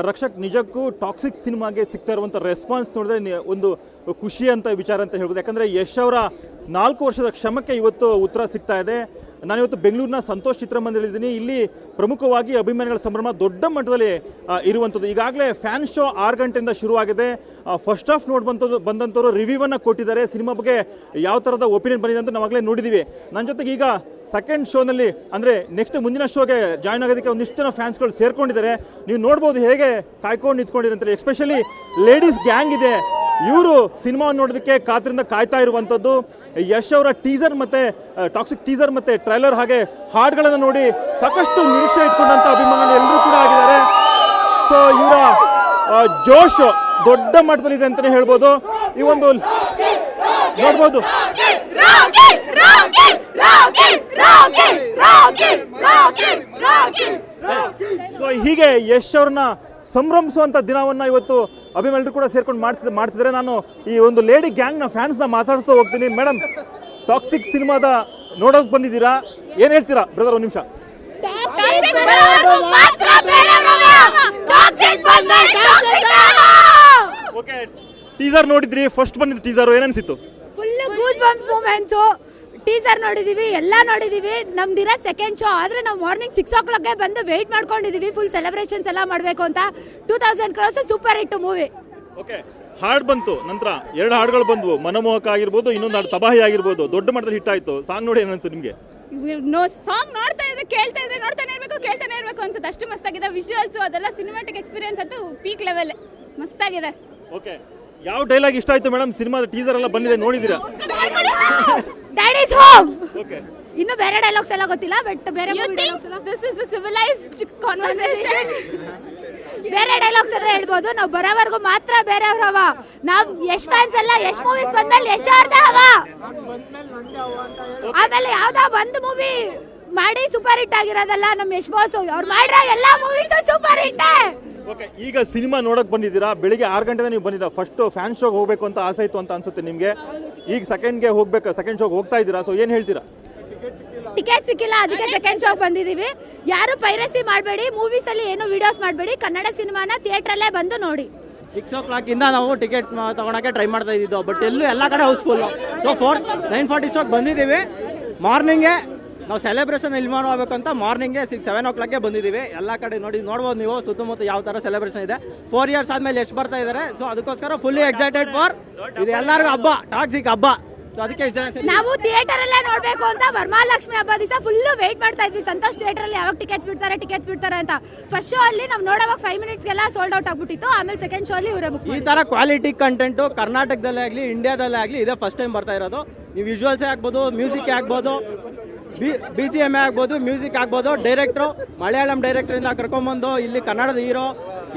ರಕ್ಷಕ್, ನಿಜಕ್ಕೂ ಟಾಕ್ಸಿಕ್ ಸಿನಿಮಾಗೆ ಸಿಗ್ತಾ ಇರುವಂಥ ರೆಸ್ಪಾನ್ಸ್ ನೋಡಿದ್ರೆ ಒಂದು ಖುಷಿ ಅಂತ ವಿಚಾರ ಅಂತ ಹೇಳ್ಬೋದು. ಯಾಕಂದರೆ ಯಶ್ ಅವರ 4 ವರ್ಷದ ಶ್ರಮಕ್ಕೆ ಇವತ್ತು ಉತ್ತರ ಸಿಗ್ತಾ ಇದೆ. ನಾನಿವತ್ತು ಬೆಂಗಳೂರಿನ ಸಂತೋಷ್ ಚಿತ್ರಮಂದಿರದಲ್ಲಿದ್ದೀನಿ. ಇಲ್ಲಿ ಪ್ರಮುಖವಾಗಿ ಅಭಿಮಾನಿಗಳ ಸಂಭ್ರಮ ದೊಡ್ಡ ಮಟ್ಟದಲ್ಲಿ ಇರುವಂಥದ್ದು. ಈಗಾಗಲೇ ಫ್ಯಾನ್ ಶೋ 6 ಗಂಟೆಯಿಂದ ಶುರುವಾಗಿದೆ. ಫಸ್ಟ್ ಹಾಫ್ ಬಂದಂಥವ್ರು ರಿವ್ಯೂವನ್ನು ಕೊಟ್ಟಿದ್ದಾರೆ. ಸಿನಿಮಾ ಬಗ್ಗೆ ಯಾವ ಥರದ ಒಪಿನಿಯನ್ ಬಂದಿದೆ ಅಂತ ನಾವಾಗಲೇ ನೋಡಿದ್ದೀವಿ. ನನ್ನ ಜೊತೆಗೆ ಈಗ ಸೆಕೆಂಡ್ ಶೋನಲ್ಲಿ ಅಂದರೆ ನೆಕ್ಸ್ಟ್ ಮುಂದಿನ ಶೋಗೆ ಜಾಯ್ನ್ ಆಗೋದಕ್ಕೆ ಒಂದಿಷ್ಟು ಜನ ಫ್ಯಾನ್ಸ್ಗಳು ಸೇರ್ಕೊಂಡಿದ್ದಾರೆ. ನೀವು ನೋಡ್ಬೋದು ಹೇಗೆ ಕಾಯ್ಕೊಂಡು ನಿಂತ್ಕೊಂಡಿದ್ದಾರೆ ಅಂತೇಳಿ. ಎಸ್ಪೆಷಲಿ ಲೇಡೀಸ್ ಗ್ಯಾಂಗ್ ಇದೆ, ಇವರು ಸಿನಿಮಾವನ್ನು ನೋಡೋದಕ್ಕೆ ಕಾತರಿಂದ ಕಾಯ್ತಾ ಇರುವಂಥದ್ದು. ಯಶ್ ಅವರ ಟೀಸರ್ ಮತ್ತು ಟಾಕ್ಸಿಕ್ ಟೀಸರ್ ಮತ್ತು ಟ್ರೈಲರ್ ಹಾಗೆ ಹಾಡುಗಳನ್ನು ನೋಡಿ ಸಾಕಷ್ಟು ನಿರೀಕ್ಷೆ ಇಟ್ಕೊಂಡಂಥ ಅಭಿಮಾನಿಗಳು ಎಲ್ಲರೂ ಕೂಡ ಆಗಿದ್ದಾರೆ. ಸೊ ಇವರ ಜೋಶ್ ದೊಡ್ಡ ಮಟ್ಟದಲ್ಲಿದೆ ಅಂತಲೇ ಹೇಳ್ಬೋದು. ಈ ಒಂದು ನೋಡ್ಬೋದು. ಸೊ ಹೀಗೆ ಯಶ್ ಅವ್ರನ್ನ ಸಂಭ್ರಮಿಸುವಂಥ ದಿನವನ್ನು ಇವತ್ತು ಅಭಿಮಾನಿಗಳು ಕೂಡ ಸೇರ್ಕೊಂಡು ಮಾಡ್ತಿದ್ದಾರೆ. ನಾನು ಈ ಒಂದು ಲೇಡಿ ಗ್ಯಾಂಗ್ನ ಫ್ಯಾನ್ಸ್ನ ಮಾತಾಡಿಸ್ತಾ ಹೋಗ್ತೀನಿ. ಮೇಡಮ್, ಟಾಕ್ಸಿಕ್ ಸಿನಿಮಾದ ನೋಡೋಕೆ ಬಂದಿದ್ದೀರಾ, ಏನು ಹೇಳ್ತೀರಾ ಬ್ರದರ್? ಒಂದು ನಿಮಿಷ. ಓಕೆ, ಟೀಸರ್ ನೋಡಿದ್ರಿ, ಫಸ್ಟ್ ಬಂದಿದ್ದ ಟೀಸರ್ ಏನನ್ಸಿತ್ತು? Full goose bumps moments. Teaser ನೋಡಿದೀವಿ, ಎಲ್ಲ ನೋಡಿದೀವಿ. ನಮ್ದಿರೋದು ಸೆಕೆಂಡ್ ಶೋ, ಆದರೆ ನಾವು ಮಾರ್ನಿಂಗ್ 6 o'clock ಬಂದು ವೆಯ್ಟ್ ಮಾಡ್ಕೊಂಡಿದೀವಿ ಫುಲ್ ಸೆಲೆಬ್ರೇಷನ್ಸ್ ಎಲ್ಲ ಮಾಡಬೇಕು ಅಂತ. 2000 crores super hit movie. Okay, ಹಾಡು ಬಂತು, ನಂತರ 2 ಹಾಡುಗಳು ಬಂದ್ವು. ಮನಮೋಹಕ ಆಗಿರ್ಬೋದು, ಇನ್ನೊಂದು ಹಾಡು ತಬಾಹಿ ಆಗಿರ್ಬೋದು, ದೊಡ್ಡ ಮಟ್ಟದಲ್ಲಿ ಹಿಟ್ ಆಯ್ತು. ಸಾಂಗ್ ನೋಡಿ ಏನಂತು ನಿಮಗೆ? ಸಾಂಗ್ ನೋಡ್ತಾ ಇದ್ರೆ ಕೇಳ್ತಾ ಇದ್ರೆ ನೋಡ್ತಾನೆ ಇರಬೇಕು, ಕೇಳ್ತಾನೆ ಇರಬೇಕು ಅನ್ಸುತ್ತೆ. ಅಷ್ಟು ಮಸ್ತಾಗಿದೆ. ವಿಜುವಲ್ಸ್ ಅದೆಲ್ಲ ಸಿನಿಮಾಟಿಕ್ ಎಕ್ಸ್ಪೀರಿಯನ್ಸ್ ಅಂತೂ ಪೀಕ್ ಲೆವೆಲ್ ಮಸ್ತಾಗಿದೆ. ಓಕೆ, ಯಾವ ಡೈಲಾಗ್ ಇಷ್ಟ ಆಯ್ತು ಮೇಡಮ್? ಸಿನಿಮಾದ ಟೀಸರ್ ಎಲ್ಲ ಬಂದಿದೆ, ನೋಡಿದಿರಾ? Dad is home. ಓಕೆ, ಇನ್ನು ಬೇರೆ ಡೈಲಾಗ್ಸ್ ಎಲ್ಲ ಗೊತ್ತಿಲ್ಲ, ಬಟ್ ಬೇರೆ this is a civilised conversation. ಬೇರೆ ಡೈಲಾಗ್ಸ್ ಎಲ್ಲ ಹೇಳ್ಬೋದು. ನಾವು ಬರೋವರೆಗೂ ಮಾತ್ರ ಬೇರೆಯವ್ರವ. ನಾವು ಯಶ್ ಫ್ಯಾನ್ಸ್ ಎಲ್ಲ ಯಶ್ ಮೂವೀಸ್ ಬಂದ್ಮೇಲೆ ಯಶ್ ಅವ್ರದೇ ಹವ. ಆಮೇಲೆ ಯಾವ್ದೋ ಒಂದು ಮೂವಿ ಮಾಡಿ ಸೂಪರ್ ಹಿಟ್ ಆಗಿರೋದಲ್ಲ ನಮ್ಮ ಯಶ್ ಬಾಸ್. ಅವ್ರು ಮಾಡಿರೋ ಎಲ್ಲ ಮೂವೀಸ್ ಸೂಪರ್ ಹಿಟ್. ಓಕೆ, ಈಗ ಸಿನಿಮಾ ನೋಡಕ್ ಬಂದಿದ್ದೀರಾ. ಬೆಳಿಗ್ಗೆ 6 ಗಂಟೆಗೆ ನೀವು ಬಂದಿದ್ದೀರಾ. ಫಸ್ಟ್ ಫ್ಯಾನ್ ಶೋಗೆ ಹೋಗ್ಬೇಕು ಅಂತ ಆಸೆ ಇತ್ತು ಅಂತ ಅನ್ಸುತ್ತೆ ನಿಮಗೆ. ಈಗ ಸೆಕೆಂಡ್ ಶೋಗೆ ಹೋಗ್ತಾ ಇದ್ದೀರಾ. ಸೊ ಏನು ಹೇಳ್ತೀರಾ? ಟಿಕೆಟ್ ಸಿಕ್ಕಿಲ್ಲ, ಅದಕ್ಕೆ ಸೆಕೆಂಡ್ ಶೋಗೆ ಬಂದಿದ್ದೀವಿ. ಯಾರು ಪೈರಸಿ ಮಾಡಬೇಡಿ, ಮೂವೀಸ್ ಅಲ್ಲಿ ಏನು ವಿಡಿಯೋಸ್ ಮಾಡಬೇಡಿ. ಕನ್ನಡ ಸಿನಿಮಾನ ಥಿಯೇಟ್ರಲ್ಲೇ ಬಂದು ನೋಡಿ. 6 o'clock ಇಂದ ನಾವು ಟಿಕೆಟ್ ತಗೊಳಕ್ಕೆ ಟ್ರೈ ಮಾಡ್ತಾ ಇದ್ದಿದ್ದು, ಬಟ್ ಎಲ್ಲ ಕಡೆ ಹೌಸ್ಫುಲ್. ಸೊ 9:40 ಶೋಗೆ ಬಂದಿದ್ದೀವಿ. ಮಾರ್ನಿಂಗೇ ನಾವು ಸೆಲೆಬ್ರೇಷನ್ ಇಲ್ಲಿ ಮಾಡಬೇಕು ಅಂತ ಮಾರ್ನಿಂಗ್ಗೆ 7 o'clock ಬಂದಿದ್ದೀವಿ. ಎಲ್ಲ ಕಡೆ ನೋಡ್ಬೋದು ನೀವು ಸುತ್ತಮುತ್ತ ಯಾವ ಥರ ಸೆಲೆಬ್ರೇಷನ್ ಇದೆ. 4 years ಆದಮೇಲೆ ಎಷ್ಟು ಬರ್ತಾ ಇದ್ದಾರೆ. ಸೊ ಅದಕ್ಕೋಸ್ಕರ ಫುಲ್ಲಿ ಎಕ್ಸೈಟೆಡ್ ಫಾರ್ ಇದು ಎಲ್ಲರಿಗೂ ಹಬ್ಬ, ಟಾಕ್ಸಿಕ್ ಹಬ್ಬ. ಸೊ ಅದಕ್ಕೆ ನಾವು ಥಿಯೇಟರ್ ಅಲ್ಲೇ ನೋಡ್ಬೇಕು ಅಂತ ವರಮಹಾಲಕ್ಷ್ಮಿ ಹಬ್ಬ ದಿವಸ ಫುಲ್ ವೇಟ್ ಮಾಡ್ತಾ ಇದ್ವಿ. ಸಂತೋಷ್ ಥಿಯೇಟರ್ ಅಲ್ಲಿ ಯಾವಾಗ ಟಿಕೆಟ್ಸ್ ಬಿಡ್ತಾರೆ ಅಂತ. ಫಸ್ಟ್ ಶೋ ಅಲ್ಲಿ ನಾವು ನೋಡುವಾಗ 5 minutesಗೆಲ್ಲ ಸೋಲ್ಡ್ ಔಟ್ ಆಗ್ಬಿಟ್ಟಿತ್ತು. ಆಮೇಲೆ ಸೆಕೆಂಡ್ ಶೋ ಅಲ್ಲಿ ಇವರೇ ಬುಕ್. ಈ ತರ ಕ್ವಾಲಿಟಿ ಕಂಟೆಂಟು ಕರ್ನಾಟಕದಲ್ಲೇ ಆಗಲಿ ಇಂಡಿಯಾದಲ್ಲೇ ಆಗಲಿ ಇದೇ ಫಸ್ಟ್ ಟೈಮ್ ಬರ್ತಾ ಇರೋದು. ನೀವು ವಿಜುವಲ್ಸೇ ಆಗ್ಬೋದು, ಮ್ಯೂಸಿಕ್ ಆಗ್ಬೋದು, BGM ಆಗ್ಬೋದು, ಮ್ಯೂಸಿಕ್ ಆಗ್ಬೋದು. ಡೈರೆಕ್ಟ್ರು ಮಲಯಾಳಂ ಡೈರೆಕ್ಟರಿಂದ ಕರ್ಕೊಂಬಂದು ಇಲ್ಲಿ ಕನ್ನಡದ ಹೀರೋ,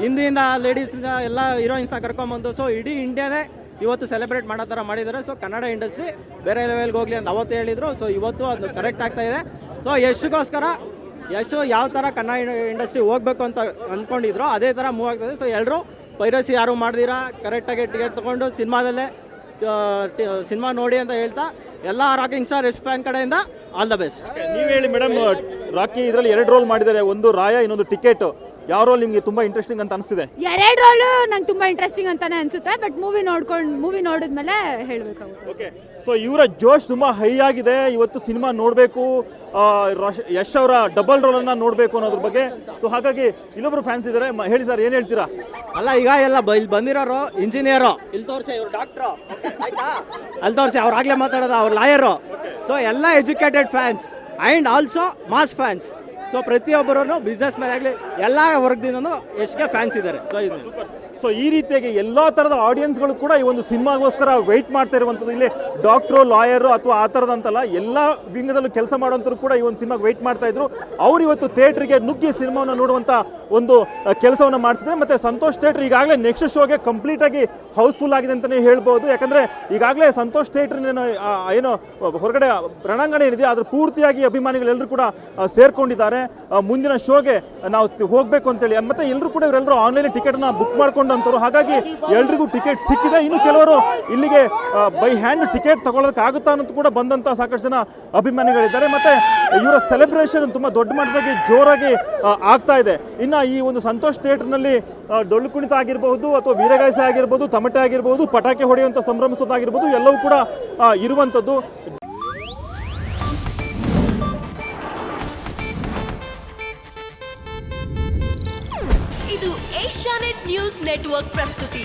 ಹಿಂದಿಯಿಂದ ಲೇಡೀಸ್ನ ಎಲ್ಲ ಹೀರೋಯಿನ್ಸ್ನ ಕರ್ಕೊಂಬಂದು ಸೊ ಇಡೀ ಇಂಡಿಯಾನೇ ಇವತ್ತು ಸೆಲೆಬ್ರೇಟ್ ಮಾಡೋ ಥರ ಮಾಡಿದ್ದಾರೆ. ಸೊ ಕನ್ನಡ ಇಂಡಸ್ಟ್ರಿ ಬೇರೆ ಲೆವೆಲ್ಗೆ ಹೋಗಲಿ ಅಂತ ಅವತ್ತು ಹೇಳಿದರು. ಸೊ ಇವತ್ತು ಅದು ಕರೆಕ್ಟ್ ಆಗ್ತಾ ಇದೆ. ಸೊ ಯಶ್ಗೋಸ್ಕರ ಯಶ್ ಯಾವ ಥರ ಕನ್ನಡ ಇಂಡಸ್ಟ್ರಿ ಹೋಗ್ಬೇಕು ಅಂತ ಅಂದ್ಕೊಂಡಿದ್ರು ಅದೇ ಥರ ಮೂವ್ ಆಗ್ತಾಯಿದೆ. ಸೊ ಎಲ್ಲರೂ ಪೈರಸಿ ಯಾರು ಮಾಡ್ದಿರಾ ಕರೆಕ್ಟಾಗಿ ಟಿಕೆಟ್ ತೊಗೊಂಡು ಸಿನಿಮಾದಲ್ಲೇ ಸಿನಿಮಾ ನೋಡಿ ಅಂತ ಹೇಳ್ತಾ ಎಲ್ಲ ರಾಕಿಂಗ್ ಸ್ಟಾರ್ ಯಶ್ ಫ್ಯಾನ್ ಕಡೆಯಿಂದ ಆಲ್ ದ ಬೆಸ್ಟ್. ನೀವು ಹೇಳಿ ಮೇಡಮ್, ರಾಕಿ ಇದರಲ್ಲಿ 2 ರೋಲ್ ಮಾಡಿದ್ದಾರೆ, ಒಂದು ರಾಯ, ಇನ್ನೊಂದು ಟಿಕೆಟ್. ಯಾವ ರೋಲ್ ನಿಮಗೆ ತುಂಬಾ ಇಂಟ್ರೆಸ್ಟಿಂಗ್ ಅಂತ ಅನಿಸ್ತಿದೆ? 2 ರೋಲು ನಂಗೆ ತುಂಬಾ ಇಂಟ್ರೆಸ್ಟಿಂಗ್ ಅಂತಾನೆ ಅನ್ಸುತ್ತೆ. ಬಟ್ ಮೂವಿ ನೋಡಿದ್ಮೇಲೆ ಹೇಳ್ಬೇಕಾಗುತ್ತೆ. ಓಕೆ, ಸೊ ಇವರ ಜೋಶ್ ತುಂಬಾ ಹೈ ಆಗಿದೆ. ಇವತ್ತು ಸಿನಿಮಾ ನೋಡಬೇಕು, ಯಶ್ ಅವರ ಡಬಲ್ ರೋಲ್ ಅನ್ನ ನೋಡಬೇಕು ಅನ್ನೋದ್ರ ಬಗ್ಗೆ. ಸೊ ಹಾಗಾಗಿ ಇಲ್ಲೊಬ್ರು ಫ್ಯಾನ್ಸ್ ಇದ್ದಾರೆ. ಹೇಳಿ ಸರ್, ಏನ್ ಹೇಳ್ತೀರಾ? ಅಲ್ಲ, ಈಗ ಎಲ್ಲ ಇಲ್ಲಿ ಬಂದಿರೋರು ಇಂಜಿನಿಯರು, ಇಲ್ಲಿ ತೋರಿಸಿ ಇವ್ರು ಡಾಕ್ಟ್ರು, ಅಲ್ಲಿ ತೋರಿಸಿ ಅವ್ರು ಆಗ್ಲೇ ಮಾತಾಡೋದು, ಅವ್ರು ಲಾಯರು. ಸೊ ಎಲ್ಲ educated fans and also mass fans. So ಪ್ರತಿಯೊಬ್ಬರೂ ಬಿಸ್ನೆಸ್ ಮ್ಯಾನ್ ಆಗಲಿ ಎಲ್ಲ ವರ್ಗದಿಂದನೂ ಎಷ್ಟಿಗೆ ಫ್ಯಾನ್ಸ್ ಇದ್ದಾರೆ. ಸೊ ಇದು ಸೊ ಈ ರೀತಿಯಾಗಿ ಎಲ್ಲ ಥರದ ಆಡಿಯನ್ಸ್ಗಳು ಕೂಡ ಈ ಒಂದು ಸಿನಿಮಾಗೋಸ್ಕರ ವೆಯ್ಟ್ ಮಾಡ್ತಾ ಇರುವಂಥದ್ದು. ಇಲ್ಲಿ ಡಾಕ್ಟ್ರು, ಲಾಯರು ಅಥವಾ ಆ ಥರದಂತಲ್ಲ, ಎಲ್ಲ ವಿಂಗದಲ್ಲೂ ಕೆಲಸ ಮಾಡುವಂಥವ್ರು ಕೂಡ ಈ ಒಂದು ಸಿನಿಮಾಗೆ ವೆಯ್ಟ್ ಮಾಡ್ತಾ ಇದ್ರು. ಅವ್ರು ಇವತ್ತು ಥಿಯೇಟ್ರಿಗೆ ನುಗ್ಗಿ ಸಿನಿಮಾವನ್ನು ನೋಡುವಂಥ ಒಂದು ಕೆಲಸವನ್ನು ಮಾಡ್ತಿದ್ದಾರೆ. ಮತ್ತು ಸಂತೋಷ್ ಥಿಯೇಟ್ರ್ ಈಗಾಗಲೇ ನೆಕ್ಸ್ಟ್ ಶೋಗೆ ಕಂಪ್ಲೀಟಾಗಿ ಹೌಸ್ಫುಲ್ ಆಗಿದೆ ಅಂತಲೇ ಹೇಳ್ಬೋದು. ಯಾಕಂದರೆ ಈಗಾಗಲೇ ಸಂತೋಷ್ ಥಿಯೇಟ್ರಿನ ಏನೋ ಹೊರಗಡೆ ರಣಾಂಗಣ ಏನಿದೆ ಅದ್ರ ಪೂರ್ತಿಯಾಗಿ ಅಭಿಮಾನಿಗಳೆಲ್ಲರೂ ಕೂಡ ಸೇರ್ಕೊಂಡಿದ್ದಾರೆ. ಮುಂದಿನ ಶೋಗೆ ನಾವು ಹೋಗಬೇಕು ಅಂತೇಳಿ. ಮತ್ತು ಎಲ್ಲರೂ ಕೂಡ ಇವರೆಲ್ಲರೂ ಆನ್ಲೈನ್ ಟಿಕೆಟ್ನ ಬುಕ್ ಮಾಡ್ಕೊಂಡು ತಗೊಂಡಂತರು. ಹಾಗಾಗಿ ಎಲ್ರಿಗೂ ಟಿಕೆಟ್ ಸಿಕ್ಕಿದೆ. ಇನ್ನು ಕೆಲವರು ಇಲ್ಲಿಗೆ ಬೈ ಹ್ಯಾಂಡ್ ಟಿಕೆಟ್ ತಗೊಳ್ಳೋದಕ್ಕಾಗುತ್ತಾ ಅನ್ನೋದು ಕೂಡ ಬಂದಂತ ಸಾಕಷ್ಟು ಜನ ಅಭಿಮಾನಿಗಳಿದ್ದಾರೆ. ಮತ್ತೆ ಇವರ ಸೆಲೆಬ್ರೇಷನ್ ತುಂಬಾ ದೊಡ್ಡ ಮಟ್ಟದಾಗಿ ಜೋರಾಗಿ ಆಗ್ತಾ ಇದೆ. ಇನ್ನು ಈ ಒಂದು ಸಂತೋಷ್ ಥಿಯೇಟರ್ನಲ್ಲಿ ಡೊಳ್ಳು ಕುಣಿತ ಆಗಿರಬಹುದು ಅಥವಾ ವೀರಗಾಸೆ ಆಗಿರ್ಬೋದು, ತಮಟೆ ಆಗಿರ್ಬೋದು, ಪಟಾಕಿ ಹೊಡೆಯುವಂತ ಸಂಭ್ರಮಿಸೋದಾಗಿರ್ಬೋದು, ಎಲ್ಲವೂ ಕೂಡ ಇರುವಂತದ್ದು. ಇದು ಏಷ್ಯಾನೆಟ್ ನ್ಯೂಸ್ ನೆಟ್ವರ್ಕ್ ಪ್ರಸ್ತುತಿ.